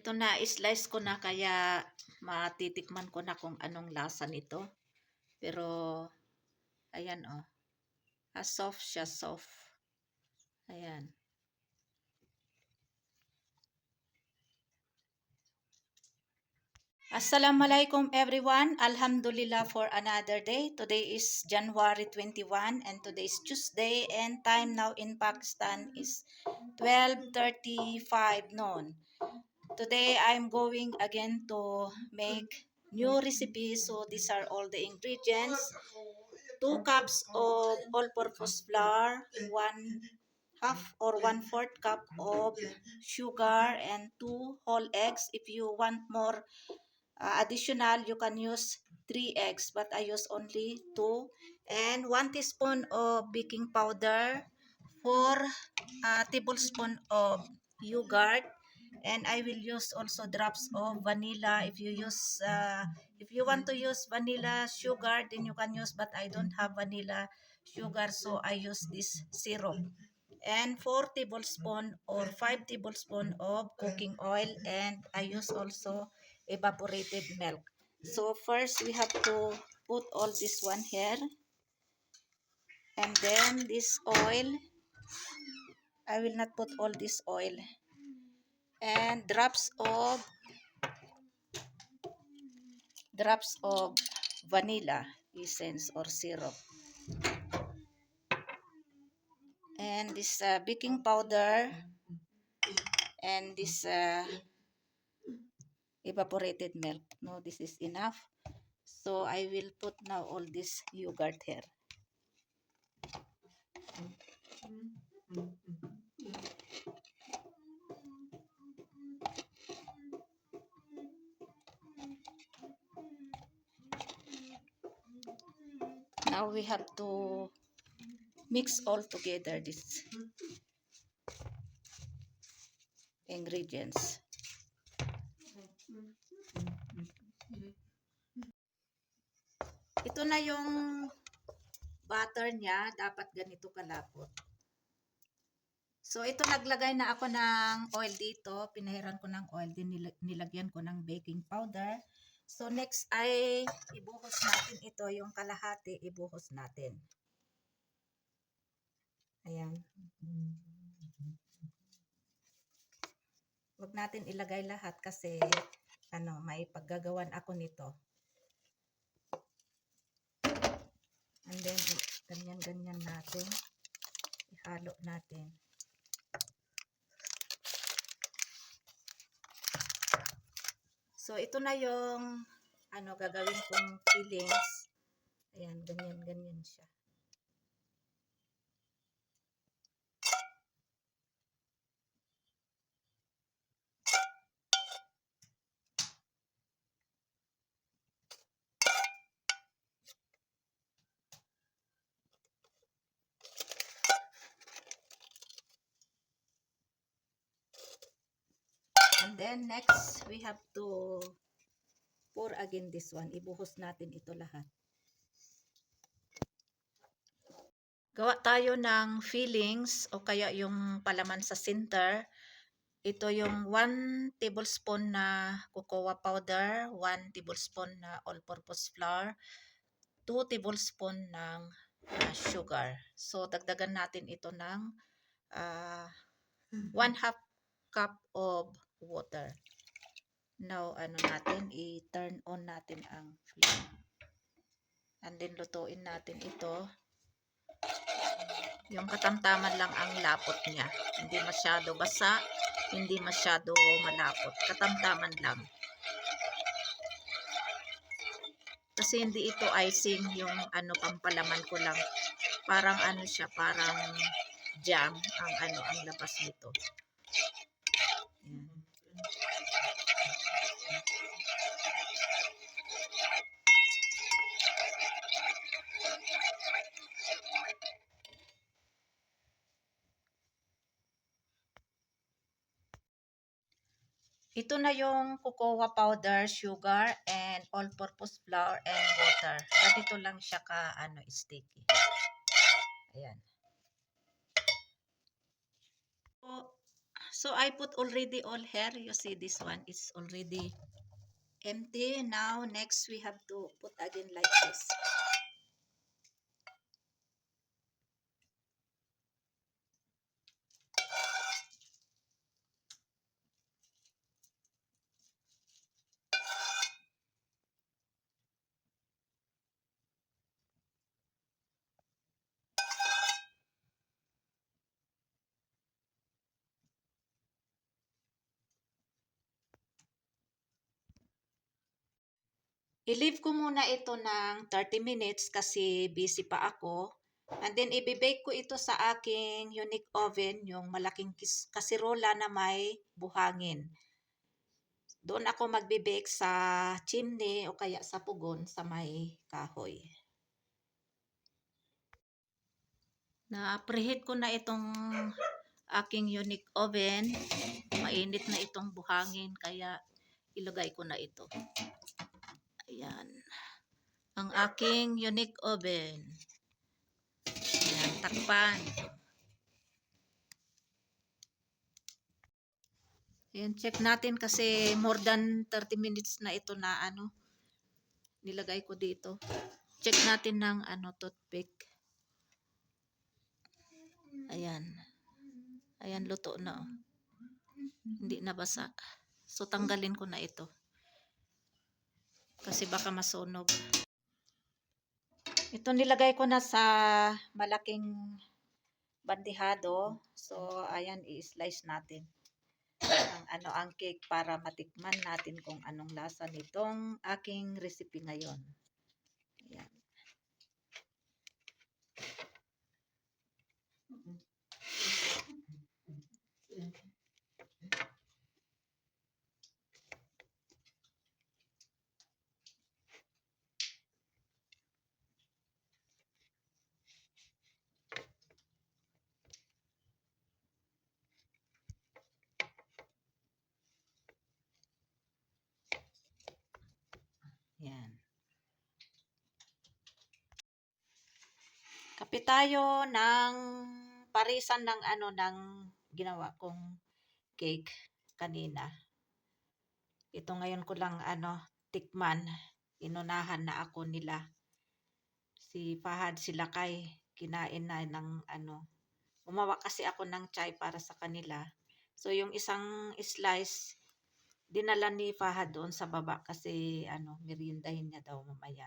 ito na, slice ko na kaya matitikman ko na kung anong lasa nito. Pero, ayan oh. Soft siya, soft. Ayan. Assalamualaikum everyone. Alhamdulillah for another day. Today is January 21 and today is Tuesday and time now in Pakistan is 12:35 noon. Today I'm going again to make new recipes. So these are all the ingredients. 2 cups of all-purpose flour, 1/2 or 1/4 cup of sugar, and 2 whole eggs. If you want more additional, you can use 3 eggs, but I use only 2. And 1 teaspoon of baking powder, 4 tablespoon of yogurt, and I will use also drops of vanilla. If you want to use vanilla sugar, then you can use, but I don't have vanilla sugar, so I use this syrup. And 4 tablespoon or 5 tablespoon of cooking oil, and I use also evaporated milk. So first we have to put all this one here, and then this oil, I will not put all this oil, and drops of vanilla essence or syrup, and this baking powder, and this evaporated milk. No, this is enough. So I will put now all this yogurt here. Now we have to mix all together these ingredients. Ito na yung butter niya, dapat ganito kalapot. So ito, naglagay na ako ng oil dito, pinahiran ko ng oil, din nilagyan ko ng baking powder. So next ay ibuhos natin ito, yung kalahati ibuhos natin. Ayan. Huwag natin ilagay lahat kasi may paggagawan ako nito. And then ganyan-ganyan natin. Ihalo natin. So ito na yung gagawin kong fillings. Ayan, ganyan-ganyan siya. And then next, we have to pour again this one. Ibuhos natin ito lahat. Gawa tayo ng fillings o kaya yung palaman sa center. Ito yung 1 tablespoon na cocoa powder, 1 tablespoon na all-purpose flour, 2 tablespoon ng sugar. So dagdagan natin ito ng 1/2 cup of water. Now, natin, i-turn on natin ang flame. And then, lutuin natin ito. Yung katamtaman lang ang lapot niya. Hindi masyado basa, hindi masyado malapot. Katamtaman lang. Kasi hindi ito icing, yung pampalaman ko lang. Parang siya, parang jam ang labas nito. Ayan. Ito na yung cocoa powder, sugar, and all-purpose flour and water. Ganito lang siya sticky. Ayan. So I put already all here. You see this one is already empty. Now next we have to put again like this. I-leave ko muna ito ng 30 minutes kasi busy pa ako. And then, ibibake ko ito sa aking unique oven, yung malaking kasirola na may buhangin. Doon ako magbe-bake sa chimney o kaya sa pugon sa may kahoy. Na-preheat ko na itong aking unique oven. Mainit na itong buhangin kaya ilagay ko na ito. Ayan. Ang aking unique oven. Ayan, takpan. Ayan, check natin kasi more than 30 minutes na ito na nilagay ko dito. Check natin ng toothpick. Ayan. Ayan, luto na. Oh. Hindi nabasa. So, tanggalin ko na ito. Kasi baka masunog. Ito nilagay ko na sa malaking bandihado. So, ayan, i-slice natin ang cake para matikman natin kung anong lasa nitong aking recipe ngayon. Ayan. Yan. Kape tayo ng parisan ng ng ginawa kong cake kanina. Ito ngayon ko lang tikman. Inunahan na ako nila. Si Fahad, si Lakay, kinain na ng umawa kasi ako ng chai para sa kanila. So yung isang slice dinala ni Fahad doon sa baba kasi meriendahin niya daw mamaya.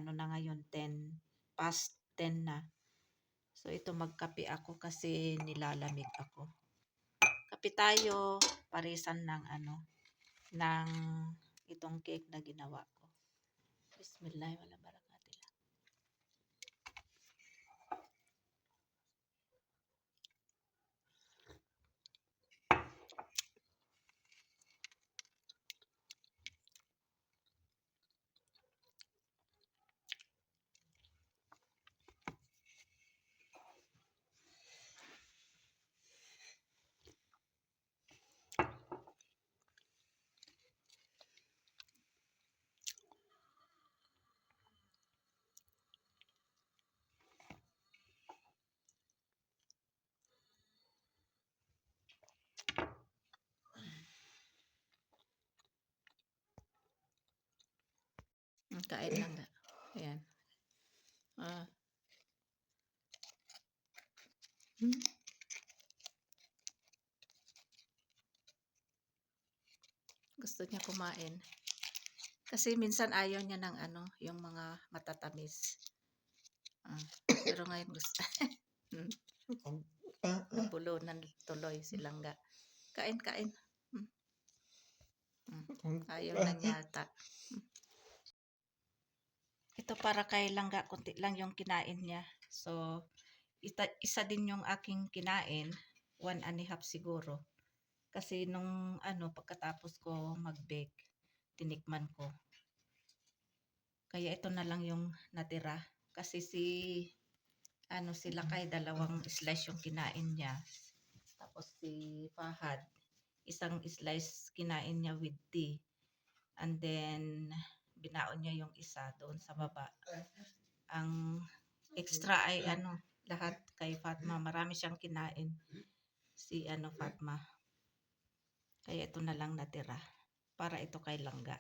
Na ngayon 10 past 10 na. So ito magkape ako kasi nilalamig ako. Kape tayo parisan ng ng itong cake na ginawa ko. Bismillah wala barakatullah. Kain lang na. Ayan. Gusto niya kumain. Kasi minsan ayaw niya ng yung mga matatamis. Pero ngayon gusto. Nabulunan tuloy silang ga. Kain. Ayaw na yata. Ito para kay Langga, konti lang yung kinain niya. So, isa din yung aking kinain, 1.5 siguro. Kasi nung pagkatapos ko mag-bake, tinikman ko. Kaya ito na lang yung natira. Kasi si Lakay, 2 slice yung kinain niya. Tapos si Fahad, isang slice kinain niya with tea. And then, binaon niya yung isa doon sa baba. Ang extra ay lahat kay Fatma. Marami siyang kinain. Si Fatma. Kaya ito na lang natira para ito kay langga.